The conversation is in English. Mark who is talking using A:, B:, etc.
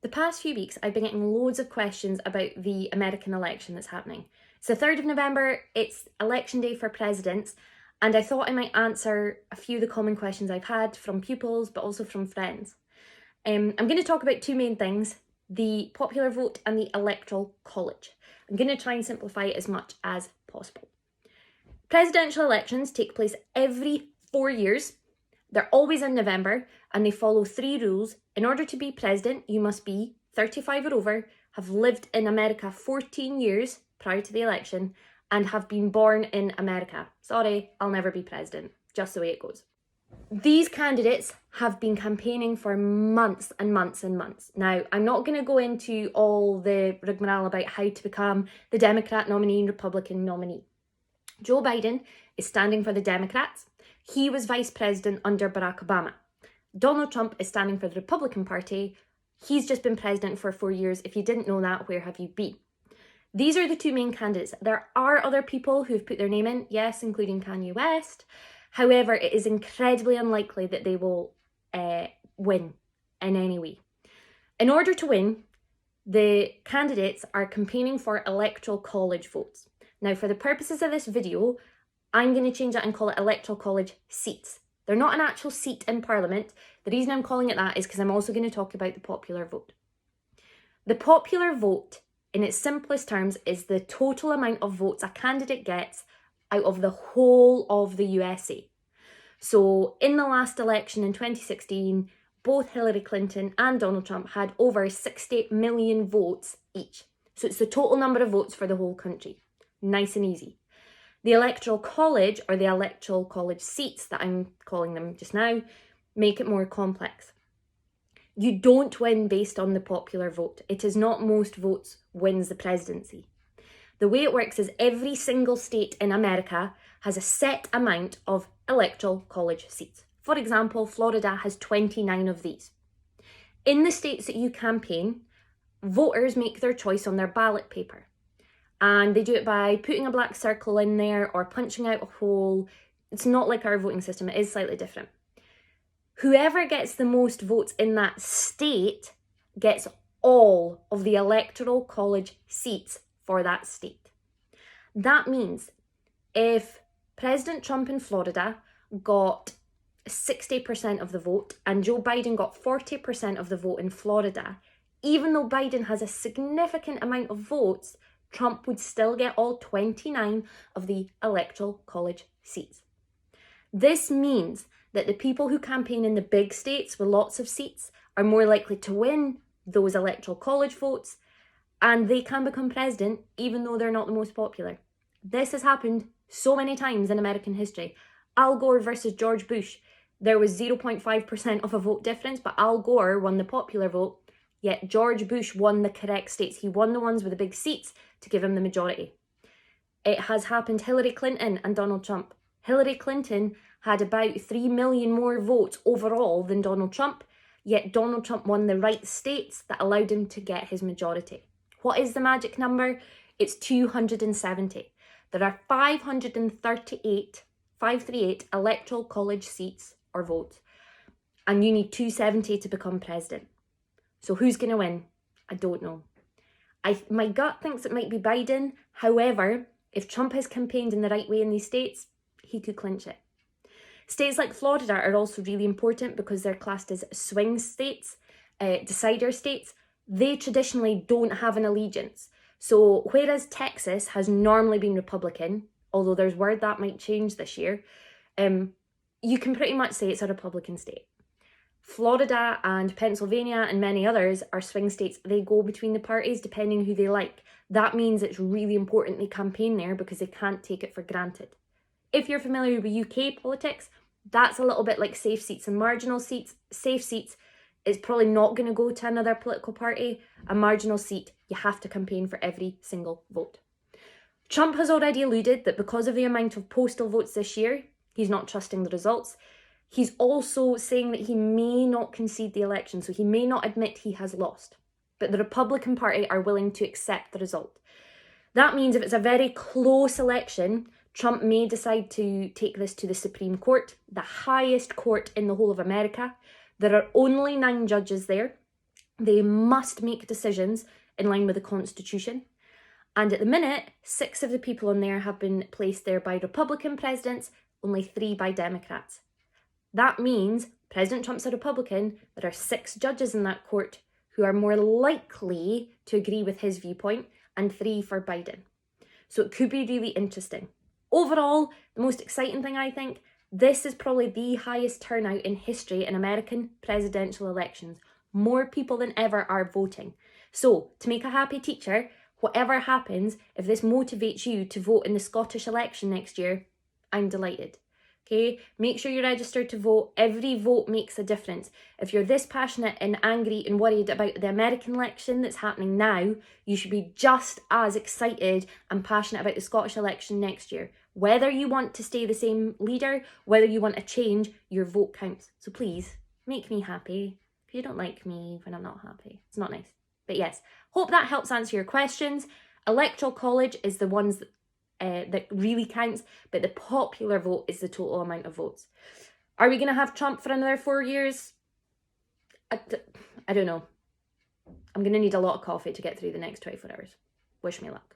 A: The past few weeks, I've been getting loads of questions about the American election that's happening. It's the 3rd of November, it's election day for presidents, and I thought I might answer a few of the common questions I've had from pupils, but also from friends. I'm going to talk about two main things, the popular vote and the Electoral College. I'm going to try and simplify it as much as possible. Presidential elections take place every 4 years. They're always in November, and they follow 3 rules. In order to be president, you must be 35 or over, have lived in America 14 years prior to the election, and have been born in America. Sorry, I'll never be president. Just the way it goes. These candidates have been campaigning for months and months and months. Now, I'm not going to go into all the rigmarole about how to become the Democrat nominee and Republican nominee. Joe Biden is standing for the Democrats. He was vice president under Barack Obama. Donald Trump is standing for the Republican Party. He's just been president for 4 years. If you didn't know that, where have you been? These are the two main candidates. There are other people who've put their name in, yes, including Kanye West. However, it is incredibly unlikely that they will win in any way. In order to win, the candidates are campaigning for Electoral College votes. Now, for the purposes of this video, I'm going to change that and call it Electoral College seats. They're not an actual seat in Parliament. The reason I'm calling it that is because I'm also going to talk about the popular vote. The popular vote, in its simplest terms, is the total amount of votes a candidate gets out of the whole of the USA. So in the last election in 2016, both Hillary Clinton and Donald Trump had over 60 million votes each. So it's the total number of votes for the whole country. Nice and easy. The Electoral College, or the Electoral College seats that I'm calling them just now, make it more complex. You don't win based on the popular vote. It is not most votes wins the presidency. The way it works is every single state in America has a set amount of Electoral College seats. For example, Florida has 29 of these. In the states that you campaign, voters make their choice on their ballot paper. And they do it by putting a black circle in there or punching out a hole. It's not like our voting system, it is slightly different. Whoever gets the most votes in that state gets all of the Electoral College seats for that state. That means if President Trump in Florida got 60% of the vote and Joe Biden got 40% of the vote in Florida, even though Biden has a significant amount of votes, Trump would still get all 29 of the Electoral College seats. This means that the people who campaign in the big states with lots of seats are more likely to win those Electoral College votes, and they can become president even though they're not the most popular. This has happened so many times in American history. Al Gore versus George Bush. There was 0.5% of a vote difference, but Al Gore won the popular vote, yet George Bush won the correct states. He won the ones with the big seats to give him the majority. It has happened Hillary Clinton and Donald Trump. Hillary Clinton had about 3 million more votes overall than Donald Trump, yet Donald Trump won the right states that allowed him to get his majority. What is the magic number? It's 270. There are 538 Electoral College seats or votes, and you need 270 to become president. So who's going to win? I don't know. My gut thinks it might be Biden. However, if Trump has campaigned in the right way in these states, he could clinch it. States like Florida are also really important because they're classed as swing states, decider states. They traditionally don't have an allegiance. So whereas Texas has normally been Republican, although there's word that might change this year, you can pretty much say it's a Republican state. Florida and Pennsylvania and many others are swing states. They go between the parties depending who they like. That means it's really important they campaign there because they can't take it for granted. If you're familiar with UK politics, that's a little bit like safe seats and marginal seats. Safe seats is probably not going to go to another political party. A marginal seat, you have to campaign for every single vote. Trump has already alluded that because of the amount of postal votes this year, he's not trusting the results. He's also saying that he may not concede the election, so he may not admit he has lost. But the Republican Party are willing to accept the result. That means if it's a very close election, Trump may decide to take this to the Supreme Court, the highest court in the whole of America. There are only 9 judges there. They must make decisions in line with the Constitution. And at the minute, 6 of the people on there have been placed there by Republican presidents, only 3 by Democrats. That means President Trump's a Republican. There are 6 judges in that court who are more likely to agree with his viewpoint, and 3 for Biden. So it could be really interesting. Overall, the most exciting thing, I think, this is probably the highest turnout in history in American presidential elections. More people than ever are voting. So, to make a happy teacher, whatever happens, if this motivates you to vote in the Scottish election next year, I'm delighted. Okay, make sure you're registered to vote. Every vote makes a difference. If you're this passionate and angry and worried about the American election that's happening now, you should be just as excited and passionate about the Scottish election next year. Whether you want to stay the same leader, whether you want a change, your vote counts. So please, make me happy. If you don't like me when I'm not happy, it's not nice. But yes, hope that helps answer your questions. Electoral College is the ones that really counts, but the popular vote is the total amount of votes. Are we going to have Trump for another 4 years? I don't know. I'm going to need a lot of coffee to get through the next 24 hours. Wish me luck.